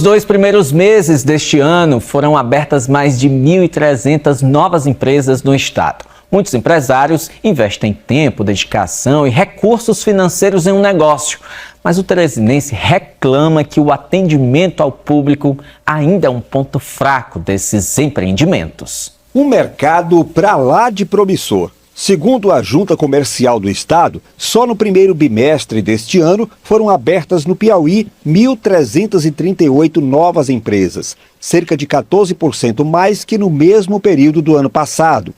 Nos 2 primeiros meses deste ano, foram abertas mais de 1.300 novas empresas no estado. Muitos empresários investem tempo, dedicação e recursos financeiros em um negócio. Mas o teresinense reclama que o atendimento ao público ainda é um ponto fraco desses empreendimentos. Um mercado pra lá de promissor. Segundo a Junta Comercial do Estado, só no primeiro bimestre deste ano foram abertas no Piauí 1.338 novas empresas, cerca de 14% mais que no mesmo período do ano passado.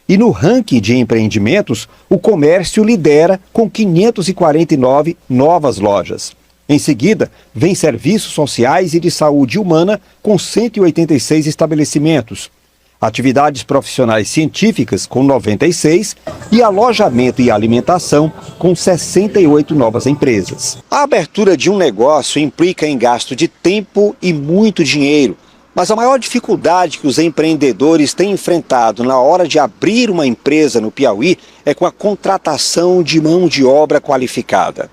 E no ranking de empreendimentos, o comércio lidera com 549 novas lojas. Em seguida, vem serviços sociais e de saúde humana com 186 estabelecimentos. Atividades profissionais científicas com 96 e alojamento e alimentação com 68 novas empresas. A abertura de um negócio implica em gasto de tempo e muito dinheiro, mas a maior dificuldade que os empreendedores têm enfrentado na hora de abrir uma empresa no Piauí é com a contratação de mão de obra qualificada.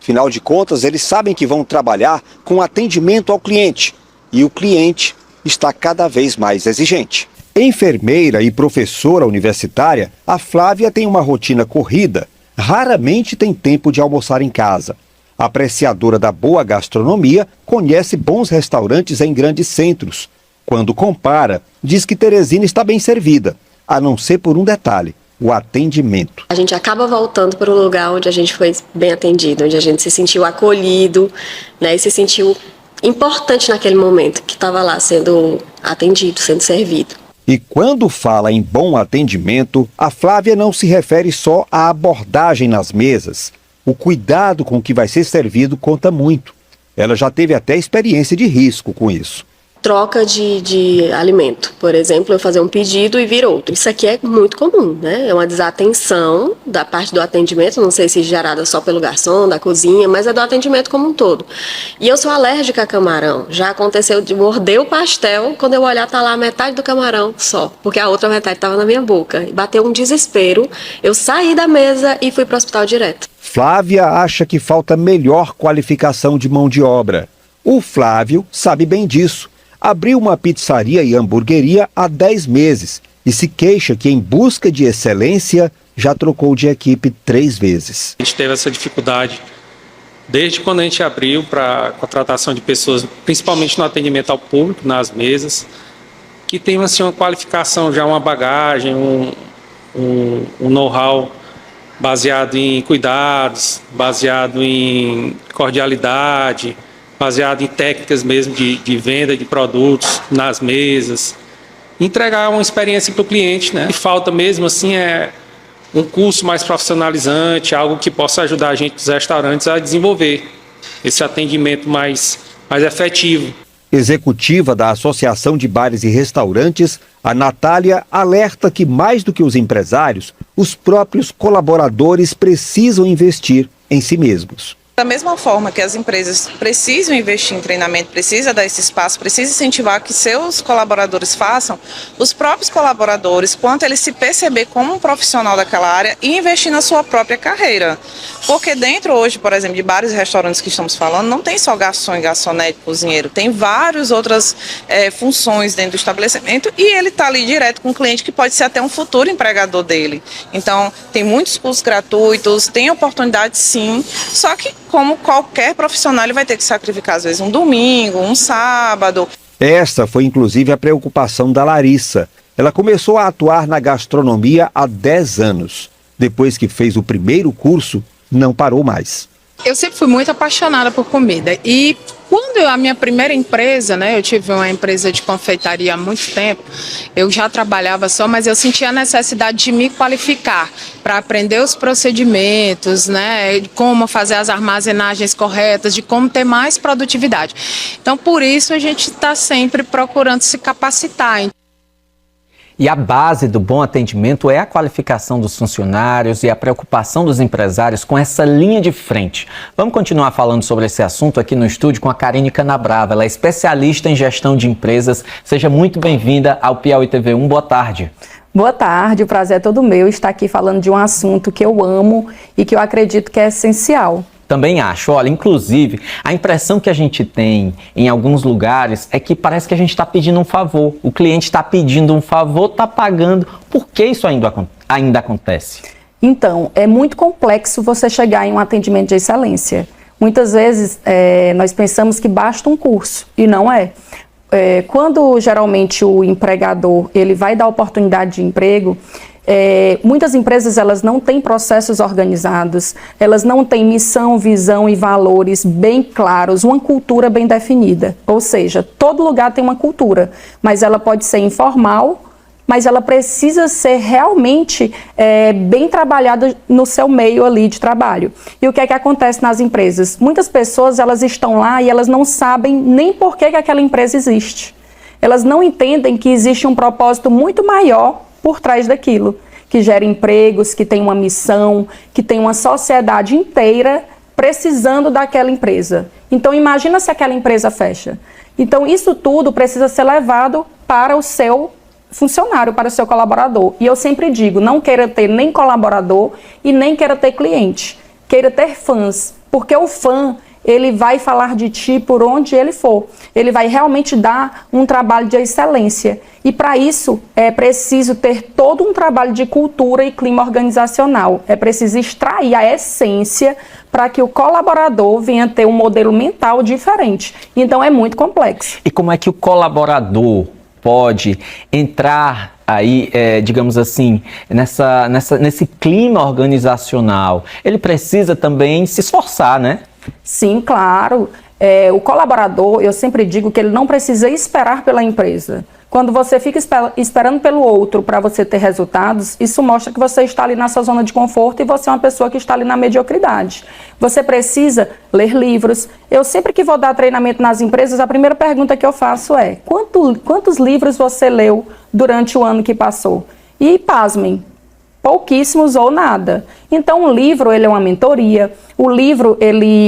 Afinal de contas, eles sabem que vão trabalhar com atendimento ao cliente e o cliente está cada vez mais exigente. Enfermeira e professora universitária, a Flávia tem uma rotina corrida, raramente tem tempo de almoçar em casa. Apreciadora da boa gastronomia, conhece bons restaurantes em grandes centros. Quando compara, diz que Teresina está bem servida, a não ser por um detalhe: o atendimento. A gente acaba voltando para o lugar onde a gente foi bem atendido, onde a gente se sentiu acolhido, né, e se sentiu importante naquele momento que estava lá sendo atendido, sendo servido. E quando fala em bom atendimento, a Flávia não se refere só à abordagem nas mesas. O cuidado com o que vai ser servido conta muito. Ela já teve até experiência de risco com isso. Troca de alimento, por exemplo, eu fazer um pedido e vir outro. Isso aqui é muito comum, né? É uma desatenção da parte do atendimento, não sei se gerada só pelo garçom, da cozinha, mas é do atendimento como um todo. E eu sou alérgica a camarão. Já aconteceu de morder o pastel, quando eu olhar tá lá a metade do camarão só, porque a outra metade estava na minha boca. E bateu um desespero, eu saí da mesa e fui para o hospital direto. Flávia acha que falta melhor qualificação de mão de obra. O Flávio sabe bem disso. Abriu uma pizzaria e hamburgueria há 10 meses e se queixa que, em busca de excelência, já trocou de equipe 3 vezes. A gente teve essa dificuldade desde quando a gente abriu para a contratação de pessoas, principalmente no atendimento ao público, nas mesas, que tem assim, uma qualificação, já uma bagagem, um know-how baseado em cuidados, baseado em cordialidade, baseado em técnicas mesmo de venda de produtos nas mesas, entregar uma experiência para o cliente, né? O que falta mesmo assim é um curso mais profissionalizante, algo que possa ajudar a gente dos restaurantes a desenvolver esse atendimento mais efetivo. Executiva da Associação de Bares e Restaurantes, a Natália alerta que, mais do que os empresários, os próprios colaboradores precisam investir em si mesmos. Da mesma forma que as empresas precisam investir em treinamento, precisa dar esse espaço, precisa incentivar que seus colaboradores façam, os próprios colaboradores, quanto eles se perceber como um profissional daquela área e investir na sua própria carreira. Porque dentro hoje, por exemplo, de bares e restaurantes que estamos falando, não tem só garçom e garçonete, cozinheiro, tem várias outras funções dentro do estabelecimento e ele está ali direto com o cliente que pode ser até um futuro empregador dele. Então, tem muitos cursos gratuitos, tem oportunidade sim, só que como qualquer profissional, ele vai ter que sacrificar, às vezes, um domingo, um sábado. Essa foi, inclusive, a preocupação da Larissa. Ela começou a atuar na gastronomia há 10 anos. Depois que fez o primeiro curso, não parou mais. Eu sempre fui muito apaixonada por comida e quando a minha primeira empresa, né, eu tive uma empresa de confeitaria há muito tempo, eu já trabalhava só, mas eu sentia a necessidade de me qualificar para aprender os procedimentos, né, de como fazer as armazenagens corretas, de como ter mais produtividade. Então, por isso, a gente está sempre procurando se capacitar. E a base do bom atendimento é a qualificação dos funcionários e a preocupação dos empresários com essa linha de frente. Vamos continuar falando sobre esse assunto aqui no estúdio com a Karine Canabrava. Ela é especialista em gestão de empresas. Seja muito bem-vinda ao Piauí TV1. Boa tarde. Boa tarde, o prazer é todo meu estar aqui falando de um assunto que eu amo e que eu acredito que é essencial Também acho. Olha, inclusive, a impressão que a gente tem em alguns lugares é que parece que a gente está pedindo um favor. O cliente está pedindo um favor, está pagando. Por que isso ainda acontece? Então, é muito complexo você chegar em um atendimento de excelência. Muitas vezes, nós pensamos que basta um curso, e não é. Quando, geralmente, o empregador ele vai dar oportunidade de emprego, muitas empresas elas não têm processos organizados, elas não têm missão, visão e valores bem claros, uma cultura bem definida. Ou seja, todo lugar tem uma cultura, mas ela pode ser informal, mas ela precisa ser realmente bem trabalhada no seu meio ali de trabalho. E o que é que acontece nas empresas? Muitas pessoas elas estão lá e elas não sabem nem por que aquela empresa existe. Elas não entendem que existe um propósito muito maior por trás daquilo, que gera empregos, que tem uma missão, que tem uma sociedade inteira precisando daquela empresa. Então imagina se aquela empresa fecha. Então isso tudo precisa ser levado para o seu funcionário, para o seu colaborador. E eu sempre digo, não queira ter nem colaborador e nem queira ter cliente. Queira ter fãs, porque o fã ele vai falar de ti por onde ele for. Ele vai realmente dar um trabalho de excelência. E para isso é preciso ter todo um trabalho de cultura e clima organizacional. É preciso extrair a essência para que o colaborador venha ter um modelo mental diferente. Então é muito complexo. E como é que o colaborador pode entrar aí, digamos assim, nesse clima organizacional? Ele precisa também se esforçar, né? Sim, claro. O colaborador, eu sempre digo que ele não precisa esperar pela empresa. Quando você fica esperando pelo outro para você ter resultados, isso mostra que você está ali na sua zona de conforto e você é uma pessoa que está ali na mediocridade. Você precisa ler livros. Eu sempre que vou dar treinamento nas empresas, a primeira pergunta que eu faço é: quantos livros você leu durante o ano que passou? E pasmem, pouquíssimos ou nada. Então, o livro, ele é uma mentoria. O livro,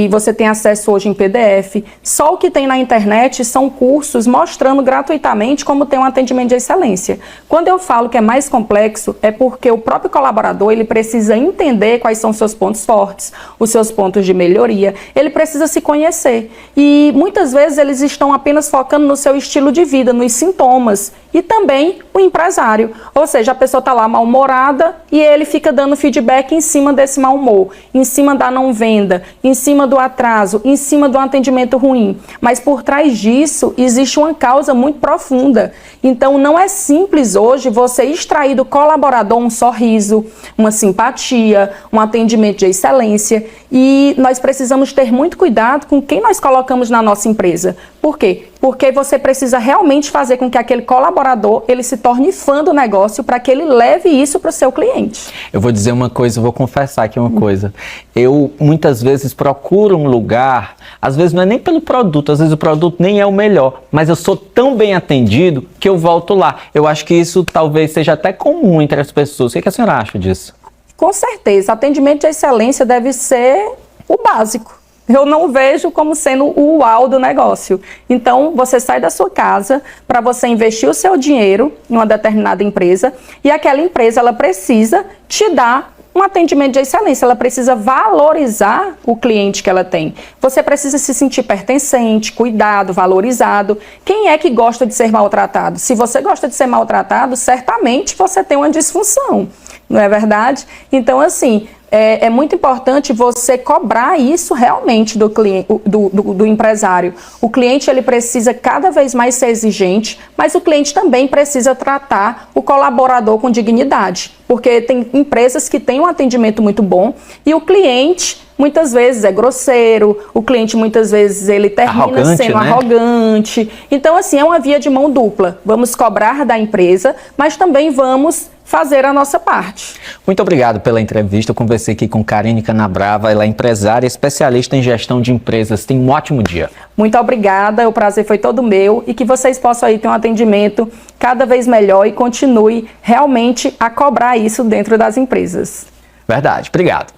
você tem acesso hoje em PDF. Só o que tem na internet são cursos mostrando gratuitamente como ter um atendimento de excelência. Quando eu falo que é mais complexo, é porque o próprio colaborador, ele precisa entender quais são os seus pontos fortes, os seus pontos de melhoria. Ele precisa se conhecer. E muitas vezes eles estão apenas focando no seu estilo de vida, nos sintomas. E também o empresário. Ou seja, a pessoa está lá mal-humorada e ele fica dando feedback em cima desse mau humor, em cima da não venda, em cima do atraso, em cima do atendimento ruim. Mas por trás disso existe uma causa muito profunda. Então não é simples hoje você extrair do colaborador um sorriso, uma simpatia, um atendimento de excelência. E nós precisamos ter muito cuidado com quem nós colocamos na nossa empresa. Por quê? Porque você precisa realmente fazer com que aquele colaborador ele se torne fã do negócio para que ele leve isso para o seu cliente. Eu vou dizer uma coisa, vou confessar aqui uma coisa. Eu muitas vezes procuro um lugar, às vezes não é nem pelo produto, às vezes o produto nem é o melhor, mas eu sou tão bem atendido que eu volto lá. Eu acho que isso talvez seja até comum entre as pessoas. O que a senhora acha disso? Com certeza, atendimento de excelência deve ser o básico. Eu não vejo como sendo o uau do negócio. Então, você sai da sua casa para você investir o seu dinheiro em uma determinada empresa e aquela empresa ela precisa te dar um atendimento de excelência, ela precisa valorizar o cliente que ela tem. Você precisa se sentir pertencente, cuidado, valorizado. Quem é que gosta de ser maltratado? Se você gosta de ser maltratado, certamente você tem uma disfunção, não é verdade? Então, assim, é muito importante você cobrar isso realmente do cliente, do empresário. O cliente ele precisa cada vez mais ser exigente, mas o cliente também precisa tratar o colaborador com dignidade, porque tem empresas que têm um atendimento muito bom e o cliente muitas vezes é grosseiro, o cliente muitas vezes ele termina sendo arrogante. Então, assim, é uma via de mão dupla. Vamos cobrar da empresa, mas também vamos fazer a nossa parte. Muito obrigado pela entrevista. Eu conversei aqui com Karine Canabrava, ela é empresária e especialista em gestão de empresas. Tenha um ótimo dia. Muito obrigada, o prazer foi todo meu e que vocês possam aí ter um atendimento cada vez melhor e continue realmente a cobrar isso dentro das empresas. Verdade, obrigado.